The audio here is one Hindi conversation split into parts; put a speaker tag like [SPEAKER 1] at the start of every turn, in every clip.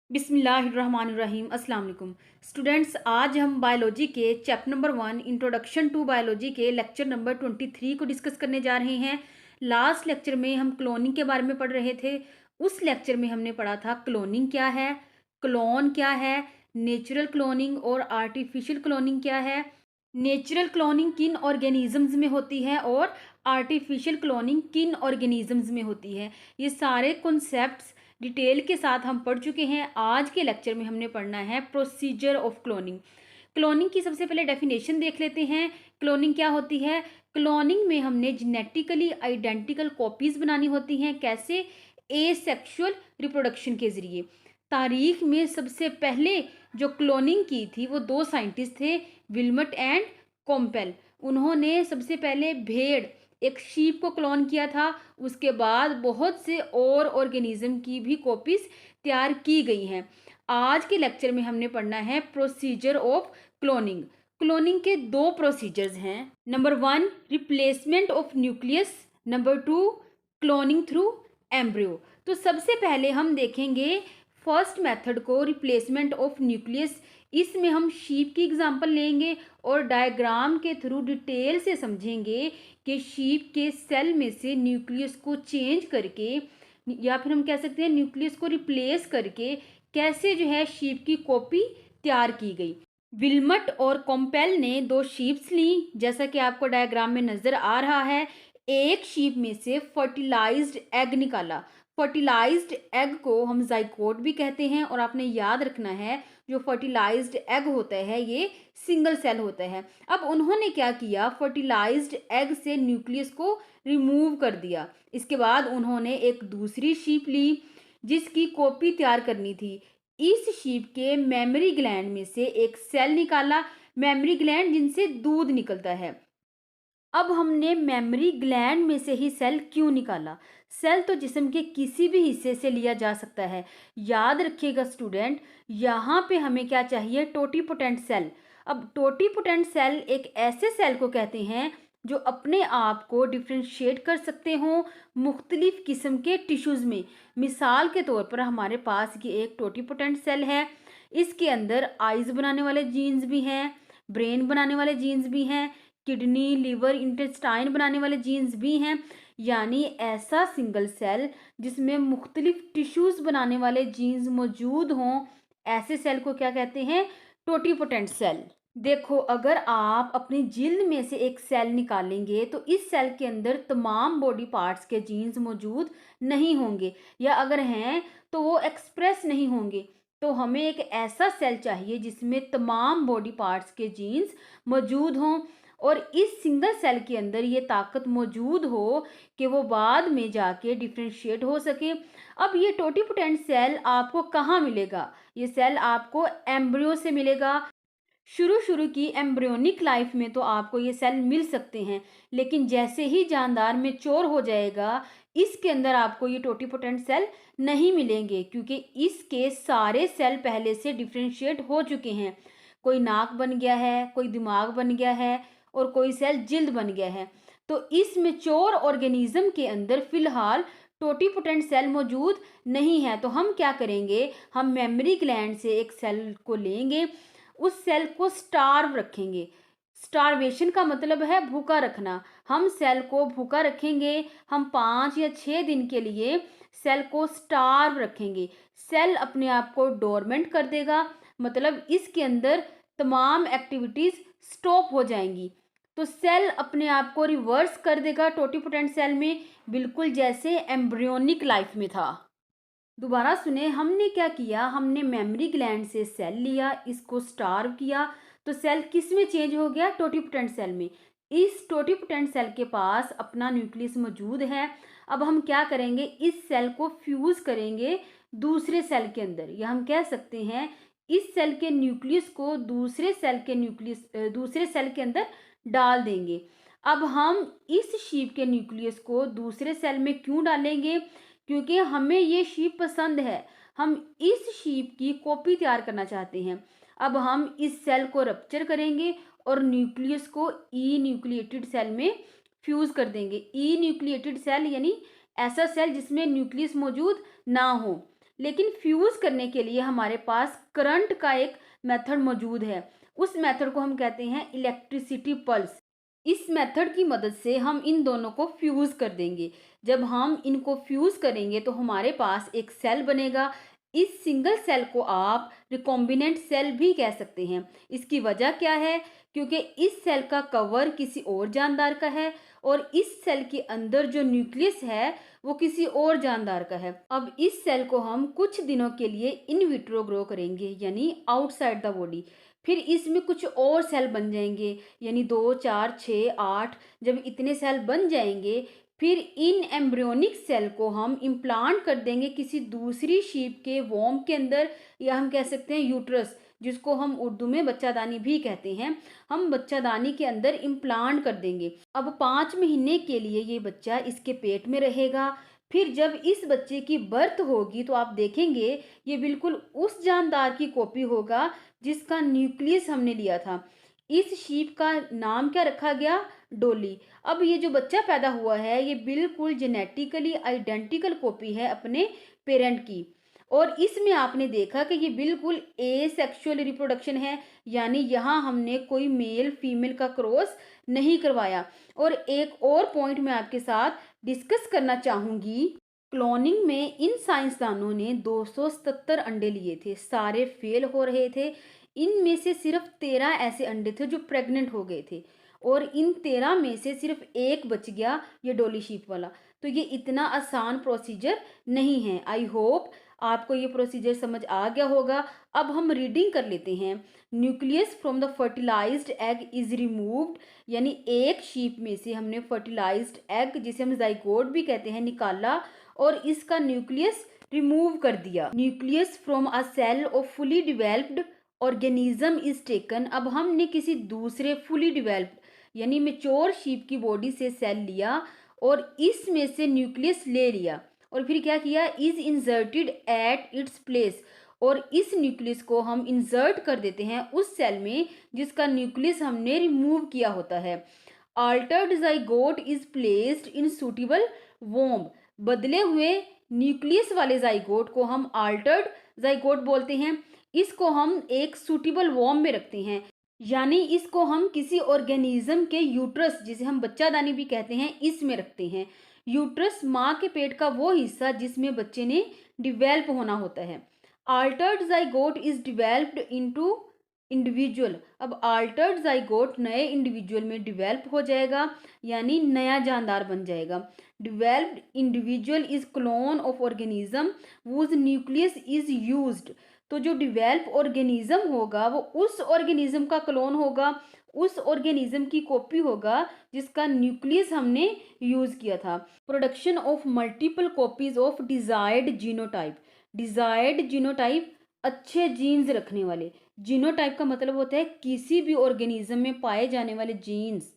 [SPEAKER 1] बिस्मिल्लाहिर्रहमानिर्रहीम अस्सलाम वालेकुम स्टूडेंट्स। आज हम बायोलॉजी के chapter number 1 introduction to biology के लेक्चर नंबर 23 को डिस्कस करने जा रहे हैं। लास्ट लेक्चर में हम क्लोनिंग के बारे में पढ़ रहे थे। उस लेक्चर में हमने पढ़ा था क्लोनिंग क्या है, क्लोन क्या है, नेचुरल क्लोनिंग और आर्टिफिशियल क्लोनिंग क्या है, नेचुरल क्लोनिंग किन ऑर्गेनिजम्स में होती है और आर्टिफिशियल क्लोनिंग किन ऑर्गेनिजम्स में होती है। ये सारे कॉन्सेप्ट्स डिटेल के साथ हम पढ़ चुके हैं। आज के लेक्चर में हमने पढ़ना है प्रोसीजर ऑफ क्लोनिंग। क्लोनिंग की सबसे पहले डेफिनेशन देख लेते हैं। क्लोनिंग क्या होती है? क्लोनिंग में हमने जेनेटिकली आइडेंटिकल कॉपीज बनानी होती हैं। कैसे? एसेक्सुअल रिप्रोडक्शन के जरिए। तारीख में सबसे पहले जो क्लोनिंग की थी वो दो साइंटिस्ट थे, विल्मट एंड कॉम्पेल। उन्होंने सबसे पहले भेड़, एक शीप को क्लोन किया था। उसके बाद बहुत से और ऑर्गेनिज्म की भी कॉपीज तैयार की गई हैं। आज के लेक्चर में हमने पढ़ना है प्रोसीजर ऑफ क्लोनिंग। क्लोनिंग के दो प्रोसीजर्स हैं। Number 1 replacement of nucleus, number 2 cloning through embryo. तो सबसे पहले हम देखेंगे फर्स्ट मेथड को, रिप्लेसमेंट ऑफ न्यूक्लियस। इसमें हम शीप की एग्जांपल लेंगे और डायग्राम के थ्रू डिटेल से समझेंगे कि शीप के सेल में से न्यूक्लियस को चेंज करके, या फिर हम कह सकते हैं न्यूक्लियस को रिप्लेस करके, कैसे जो है शीप की कॉपी तैयार की गई। विल्मट और कॉम्पेल ने दो शीप्स ली, जैसा कि आपको डायग्राम में नजर आ रहा है। एक शीप में से फर्टिलाइज्ड एग निकाला। फर्टिलाइज्ड एग को हम जाइकोट भी कहते हैं, और आपने याद रखना है जो फर्टिलाइज्ड एग होता है ये सिंगल सेल होता है। अब उन्होंने क्या किया, फर्टिलाइज्ड एग से न्यूक्लियस को रिमूव कर दिया। इसके बाद उन्होंने एक दूसरी शीप ली जिसकी कॉपी तैयार करनी थी। इस शीप के मेमरी ग्लैंड में से एक सेल निकाला, मेमरी ग्लैंड जिनसे दूध निकलता है। अब हमने मेमरी ग्लैंड में से ही सेल क्यों निकाला? सेल तो जिस्म के किसी भी हिस्से से लिया जा सकता है। याद रखिएगा स्टूडेंट, यहाँ पे हमें क्या चाहिए? Totipotent cell. अब टोटीपोटेंट सेल एक ऐसे सेल को कहते हैं जो अपने आप को डिफ्रेंशिएट कर सकते हों मुख्तलिफ किस्म के टिश्यूज़ में। मिसाल के तौर पर हमारे पास ये एक टोटीपोटेंट सेल है। इसके अंदर आइज़ बनाने वाले जीन्स भी हैं, ब्रेन बनाने वाले जीन्स भी हैं, किडनी, लिवर, इंटेस्टाइन बनाने वाले जीन्स भी हैं। यानी ऐसा सिंगल सेल जिसमें मुख्तलिफ टिश्यूज़ बनाने वाले जीन्स मौजूद हों, ऐसे सेल को क्या कहते हैं? Totipotent cell. देखो, अगर आप अपनी जिल्द में से एक सेल निकालेंगे तो इस सेल के अंदर तमाम बॉडी पार्ट्स के जीन्स मौजूद नहीं होंगे, या अगर हैं तो वो एक्सप्रेस नहीं होंगे। तो हमें एक ऐसा सेल चाहिए जिसमें तमाम बॉडी पार्ट्स के जीन्स मौजूद हों, और इस सिंगल सेल के अंदर ये ताकत मौजूद हो कि वो बाद में जाके डिफ्रेंशिएट हो सके। अब ये टोटीपोटेंट सेल आपको कहाँ मिलेगा? ये सेल आपको एम्ब्रियो से मिलेगा। शुरू की एम्ब्रियोनिक लाइफ में तो आपको ये सेल मिल सकते हैं, लेकिन जैसे ही जानदार मैच्योर हो जाएगा, इसके अंदर आपको ये टोटीपोटेंट सेल नहीं मिलेंगे, क्योंकि इसके सारे सेल पहले से डिफ्रेंशिएट हो चुके हैं। कोई नाक बन गया है, कोई दिमाग बन गया है, और कोई सेल जिल्द बन गया है। तो इस मैच्योर ऑर्गेनिज्म के अंदर फिलहाल टोटीपोटेंट सेल मौजूद नहीं है। तो हम क्या करेंगे, हम मेमरी ग्लैंड से एक सेल को लेंगे, उस सेल को स्टार्व रखेंगे। स्टारवेशन का मतलब है भूखा रखना। हम सेल को भूखा रखेंगे। हम 5 या 6 दिन के लिए सेल को स्टार्व रखेंगे। सेल अपने आप को डोरमेंट कर देगा, मतलब इसके अंदर तमाम एक्टिविटीज स्टॉप हो जाएंगी। तो सेल अपने आप को रिवर्स कर देगा टोटीपोटेंट सेल में, बिल्कुल जैसे एम्ब्रियोनिक लाइफ में था। दोबारा सुने, हमने क्या किया, हमने मेमरी ग्लैंड से सेल लिया, इसको स्टार्व किया, तो सेल किस में चेंज हो गया? टोटीपोटेंट सेल में। इस टोटीपोटेंट सेल के पास अपना न्यूक्लियस मौजूद है। अब हम क्या करेंगे, इस सेल को फ्यूज करेंगे दूसरे सेल के अंदर, या हम कह सकते हैं इस सेल के न्यूक्लियस को दूसरे सेल के अंदर डाल देंगे। अब हम इस शीप के न्यूक्लियस को दूसरे सेल में क्यों डालेंगे? क्योंकि हमें ये शीप पसंद है, हम इस शीप की कॉपी तैयार करना चाहते हैं। अब हम इस सेल को रप्चर करेंगे और न्यूक्लियस को ई न्यूक्लिएटेड सेल में फ्यूज कर देंगे। ई न्यूक्लिएटेड सेल यानी ऐसा सेल जिसमें न्यूक्लियस मौजूद ना हो। लेकिन फ्यूज़ करने के लिए हमारे पास करंट का एक मेथड मौजूद है। उस मेथड को हम कहते हैं इलेक्ट्रिसिटी पल्स। इस मेथड की मदद से हम इन दोनों को फ्यूज़ कर देंगे। जब हम इनको फ्यूज़ करेंगे तो हमारे पास एक सेल बनेगा। इस सिंगल सेल को आप रिकॉम्बिनेंट सेल भी कह सकते हैं। इसकी वजह क्या है? क्योंकि इस सेल का कवर किसी और जानदार का है और इस सेल के अंदर जो न्यूक्लियस है वो किसी और जानदार का है। अब इस सेल को हम कुछ दिनों के लिए इन विट्रो ग्रो करेंगे, यानी आउटसाइड द बॉडी। फिर इसमें कुछ और सेल बन जाएंगे, यानी 2, 4, 6, 8। जब इतने सेल बन जाएंगे फिर इन एम्ब्रियोनिक सेल को हम इम्प्लांट कर देंगे किसी दूसरी शीप के वॉर्म के अंदर, या हम कह सकते हैं यूट्रस, जिसको हम उर्दू में बच्चादानी भी कहते हैं। हम बच्चादानी के अंदर इम्प्लांट कर देंगे। अब 5 महीने के लिए ये बच्चा इसके पेट में रहेगा। फिर जब इस बच्चे की बर्थ होगी तो आप देखेंगे ये बिल्कुल उस जानदार की कॉपी होगा जिसका न्यूक्लियस हमने लिया था। इस शीप का नाम क्या रखा गया? डोली। अब ये जो बच्चा पैदा हुआ है ये बिल्कुल जेनेटिकली आइडेंटिकल कॉपी है अपने पेरेंट की। और इसमें आपने देखा कि ये बिल्कुल एसेक्सुअल रिप्रोडक्शन है, यानी यहाँ हमने कोई मेल फीमेल का क्रॉस नहीं करवाया। और एक और पॉइंट मैं आपके साथ डिस्कस करना चाहूँगी। क्लोनिंग में इन साइंसदानों ने 277 अंडे लिए थे, सारे फेल हो रहे थे। इनमें से सिर्फ 13 ऐसे अंडे थे जो प्रेग्नेंट हो गए थे और इन 13 में से सिर्फ एक बच गया, ये डोली शीप वाला। तो ये इतना आसान प्रोसीजर नहीं है। आई होप आपको ये प्रोसीजर समझ आ गया होगा। अब हम रीडिंग कर लेते हैं। Nucleus from the fertilised egg is removed, यानी एक शीप में से हमने फर्टिलाइज्ड एग, जिसे हम जाइगोट भी कहते हैं, निकाला और इसका न्यूक्लियस रिमूव कर दिया। Nucleus from a cell of fully developed organism is taken. अब हमने किसी दूसरे फुली डिवेल्प्ड यानी मेच्योर शीप की बॉडी से सेल लिया और इसमें से न्यूक्लियस ले लिया और फिर क्या किया? Is inserted at its place. और इस न्यूक्लियस को हम इंसर्ट कर देते हैं उस सेल में जिसका न्यूक्लियस हमने रिमूव किया होता है। Altered zygote is placed in suitable womb. बदले हुए न्यूक्लियस वाले जाइगोट को हम अल्टर्ड जाइगोट बोलते हैं। इसको हम एक सूटेबल वॉर्म में रखते हैं, यानी इसको हम किसी ऑर्गेनिज्म के यूट्रस, जिसे हम बच्चादानी भी कहते हैं, इसमें रखते हैं। यूट्रस माँ के पेट का वो हिस्सा जिसमें बच्चे ने डिवेल्प होना होता है। Altered zygote is developed into individual. अब अल्टर्ड जाइगोट नए इंडिविजुअल में डिवेल्प हो जाएगा, यानी नया जानदार बन जाएगा। Developed individual is clone of organism whose nucleus is used. तो जो डिवेल्प ऑर्गेनिज्म होगा वो उस ऑर्गेनिज्म का क्लोन होगा, उस ऑर्गेनिज्म की कॉपी होगा जिसका न्यूक्लियस हमने यूज किया था। Production of multiple copies of desired genotype. Desired genotype अच्छे जीन्स रखने वाले। जीनोटाइप का मतलब होता है किसी भी ऑर्गेनिज्म में पाए जाने वाले जीन्स,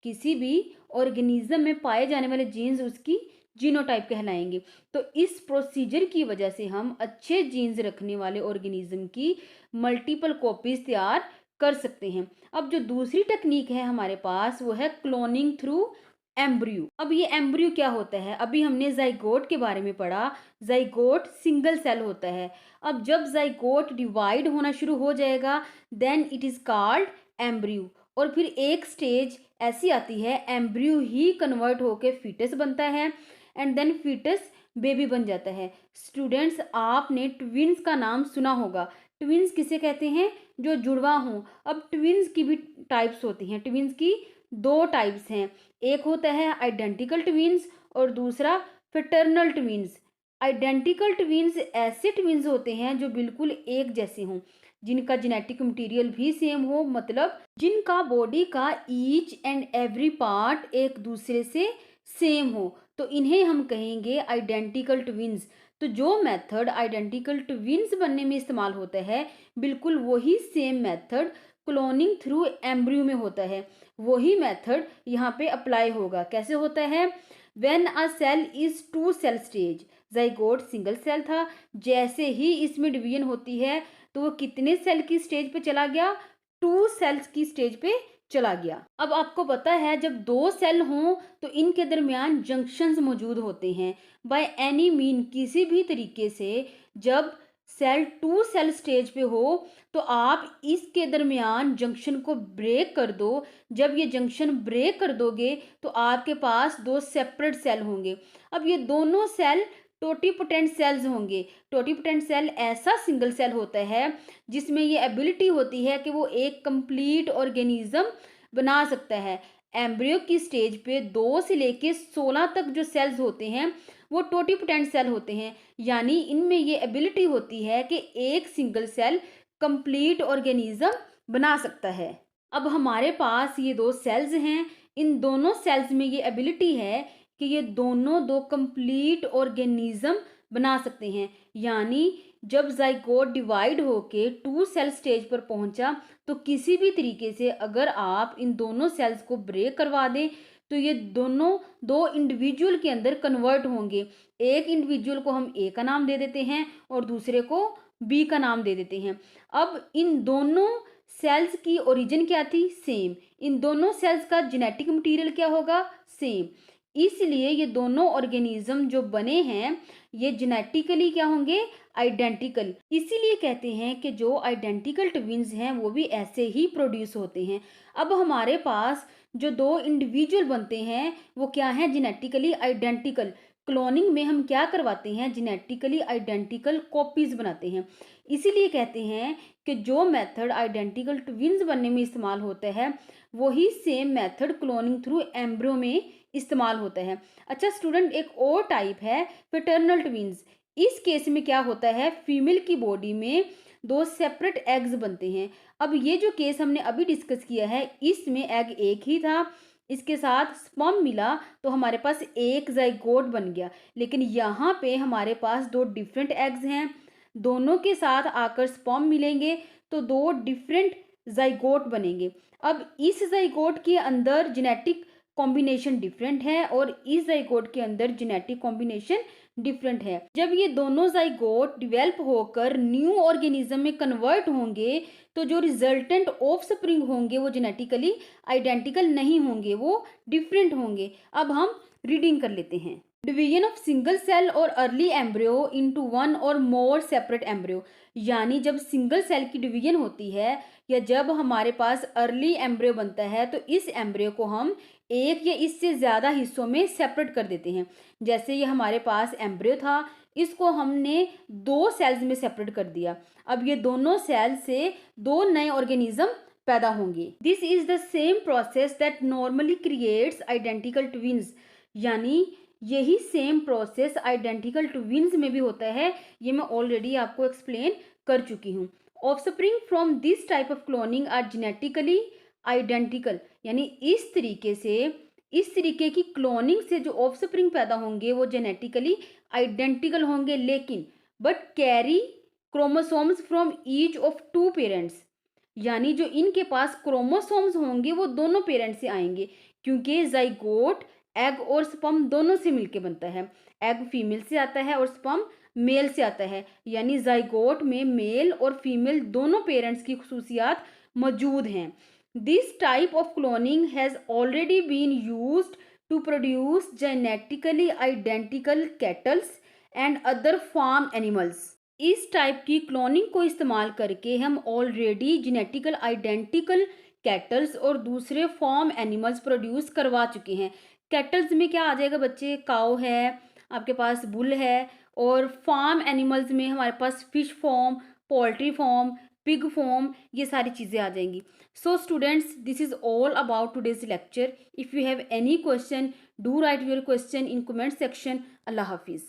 [SPEAKER 1] किसी भी ऑर्गेनिज्म में पाए जाने वाले जीन्स उसकी जीनोटाइप कहलाएंगे। तो इस प्रोसीजर की वजह से हम अच्छे जीन्स रखने वाले ऑर्गेनिज्म की मल्टीपल कॉपीज तैयार कर सकते हैं। अब जो दूसरी टेक्निक है हमारे पास वो है क्लोनिंग थ्रू एम्ब्रियो। अब ये एम्ब्रियो क्या होता है? अभी हमने जाइगोट के बारे में पढ़ा। जाइगोट सिंगल सेल होता है। अब जब जाइगोट डिवाइड होना शुरू हो जाएगा then it is called embryo. और फिर एक स्टेज ऐसी आती है एम्ब्रियो ही कन्वर्ट होकर फीटस बनता है एंड देन फीटस बेबी बन जाता है। स्टूडेंट्स, आपने ट्विन्स का नाम सुना होगा। ट्विन्स किसे कहते हैं? जो जुड़वा हों। अब ट्विन्स की भी टाइप्स होती हैं। ट्विन्स की 2 टाइप्स हैं। एक होता है आइडेंटिकल ट्विन्स और दूसरा फ्रेटर्नल ट्विन्स। आइडेंटिकल ट्विन्स ऐसे ट्विन्स होते हैं जो बिल्कुल एक जैसे हों, जिनका जेनेटिक मटेरियल भी सेम हो, मतलब जिनका बॉडी का ईच एंड एवरी पार्ट एक दूसरे से सेम हो, तो इन्हें हम कहेंगे आइडेंटिकल ट्विन्स। तो जो मेथड आइडेंटिकल ट्विन्स बनने में इस्तेमाल होता है बिल्कुल वही same method cloning through embryo में होता है। वही मेथड यहाँ पे अप्लाई होगा। कैसे होता है? When a cell is 2 cell stage. Zygote single cell था, जैसे ही इसमें डिवीजन होती है तो वो कितने सेल की स्टेज पे चला गया? 2 सेल्स की स्टेज पे चला गया। अब आपको पता है जब दो सेल हों तो इनके दरमियान जंक्शंस मौजूद होते हैं। बाय एनी मीन, किसी भी तरीके से जब सेल टू सेल स्टेज पे हो तो आप इसके दरमियान जंक्शन को ब्रेक कर दो। जब ये जंक्शन ब्रेक कर दोगे तो आपके पास दो सेपरेट सेल होंगे। अब ये दोनों सेल टोटीपोटेंट सेल्स होंगे। टोटीपोटेंट सेल ऐसा सिंगल सेल होता है जिसमें ये एबिलिटी होती है कि वो एक कंप्लीट ऑर्गेनिज्म बना सकता है। एम्ब्रियो की स्टेज पे 2 से लेके 16 तक जो सेल्स होते हैं वो टोटीपोटेंट सेल होते हैं, यानी इनमें ये एबिलिटी होती है कि एक सिंगल सेल कंप्लीट ऑर्गेनिज्म बना सकता है। अब हमारे पास ये दो सेल्स हैं, इन दोनों सेल्स में ये एबिलिटी है कि ये दोनों दो कंप्लीट ऑर्गेनिज्म बना सकते हैं। यानी जब जाइगोट डिवाइड होके टू सेल स्टेज पर पहुंचा तो किसी भी तरीके से अगर आप इन दोनों सेल्स को ब्रेक करवा दें तो ये दोनों दो इंडिविजुअल के अंदर कन्वर्ट होंगे। एक इंडिविजुअल को हम ए का नाम दे देते हैं और दूसरे को बी का नाम दे देते हैं। अब इन दोनों सेल्स की ओरिजिन क्या थी? सेम। इन दोनों सेल्स का जेनेटिक मटेरियल क्या होगा? सेम। इसलिए ये दोनों ऑर्गेनिज्म जो बने हैं ये जेनेटिकली क्या होंगे? आइडेंटिकल। इसीलिए कहते हैं कि जो आइडेंटिकल ट्विन्स हैं वो भी ऐसे ही प्रोड्यूस होते हैं। अब हमारे पास जो दो इंडिविजुअल बनते हैं वो क्या है? Genetically identical. क्लोनिंग में हम क्या करवाते हैं? जेनेटिकली आइडेंटिकल कॉपीज बनाते हैं। इसीलिए कहते हैं कि जो मेथड आइडेंटिकल ट्विन्स बनने में इस्तेमाल होता है वही same method cloning through embryo में इस्तेमाल होता है। अच्छा स्टूडेंट, एक और टाइप है पैटर्नल ट्विन्स। इस केस में क्या होता है? फीमेल की बॉडी में दो सेपरेट एग्स बनते हैं। अब ये जो केस हमने अभी डिस्कस किया है इसमें एग एक ही था, इसके साथ स्पर्म मिला तो हमारे पास एक जाइगोट बन गया। लेकिन यहाँ पे हमारे पास दो डिफरेंट एग्स हैं, दोनों के साथ आकर स्पर्म मिलेंगे तो दो डिफरेंट जाइगोट बनेंगे। अब इस जाइगोट के अंदर जेनेटिक कॉम्बिनेशन डिफरेंट है और इस जाइगोट के अंदर जेनेटिक कॉम्बिनेशन डिफरेंट है। जब ये दोनों जाइगोट डिवेल्प होकर न्यू ऑर्गेनिज्म में कन्वर्ट होंगे तो जो रिजल्टेंट ऑफस्प्रिंग होंगे वो जेनेटिकली आइडेंटिकल नहीं होंगे, वो डिफरेंट होंगे। अब हम रीडिंग कर लेते हैं। डिवीजन ऑफ सिंगल सेल और अर्ली एम्ब्रियो इनटू वन और मोर सेपरेट एम्ब्रियो, यानी जब सिंगल सेल की डिवीजन होती है या जब हमारे पास अर्ली एम्ब्रियो बनता है तो इस एम्ब्रियो को हम एक या इससे ज़्यादा हिस्सों में सेपरेट कर देते हैं। जैसे ये हमारे पास एम्ब्रियो था, इसको हमने दो सेल्स में सेपरेट कर दिया। अब ये दोनों सेल से दो नए ऑर्गेनिज्म पैदा होंगे। This is the same process that normally creates identical twins, यानी यही सेम प्रोसेस आइडेंटिकल ट्विन्स में भी होता है। ये मैं ऑलरेडी आपको एक्सप्लेन कर चुकी हूँ। Offspring from this type of cloning are genetically identical, यानी इस तरीके की क्लोनिंग से जो ऑफस्प्रिंग पैदा होंगे वो जेनेटिकली आइडेंटिकल होंगे, लेकिन but carry chromosomes from each of two parents, यानी जो इनके पास क्रोमोसोम्स होंगे वो दोनों पेरेंट्स से आएंगे, क्योंकि जाइगोट एग और स्पर्म दोनों से मिलके बनता है। एग फीमेल से आता है और स्पर्म मेल से आता है, यानी जाइगोट में मेल और फीमेल दोनों पेरेंट्स की खुसूसियात मौजूद हैं। This type of cloning has already been used to produce genetically identical cattles and other farm animals. इस टाइप की क्लोनिंग को इस्तेमाल करके हम ऑलरेडी जेनेटिकल आइडेंटिकल कैटल्स और दूसरे फार्म एनिमल्स प्रोड्यूस करवा चुके हैं। कैटल्स में क्या आ जाएगा बच्चे? काऊ है, आपके पास बुल है, और फार्म एनिमल्स में हमारे पास fish farm, poultry farm, pig farm, ये सारी चीज़ें आ जाएंगी। So students, this is all about today's lecture. If you have any question, do write your question in comment section. अल्लाह हाफिज़।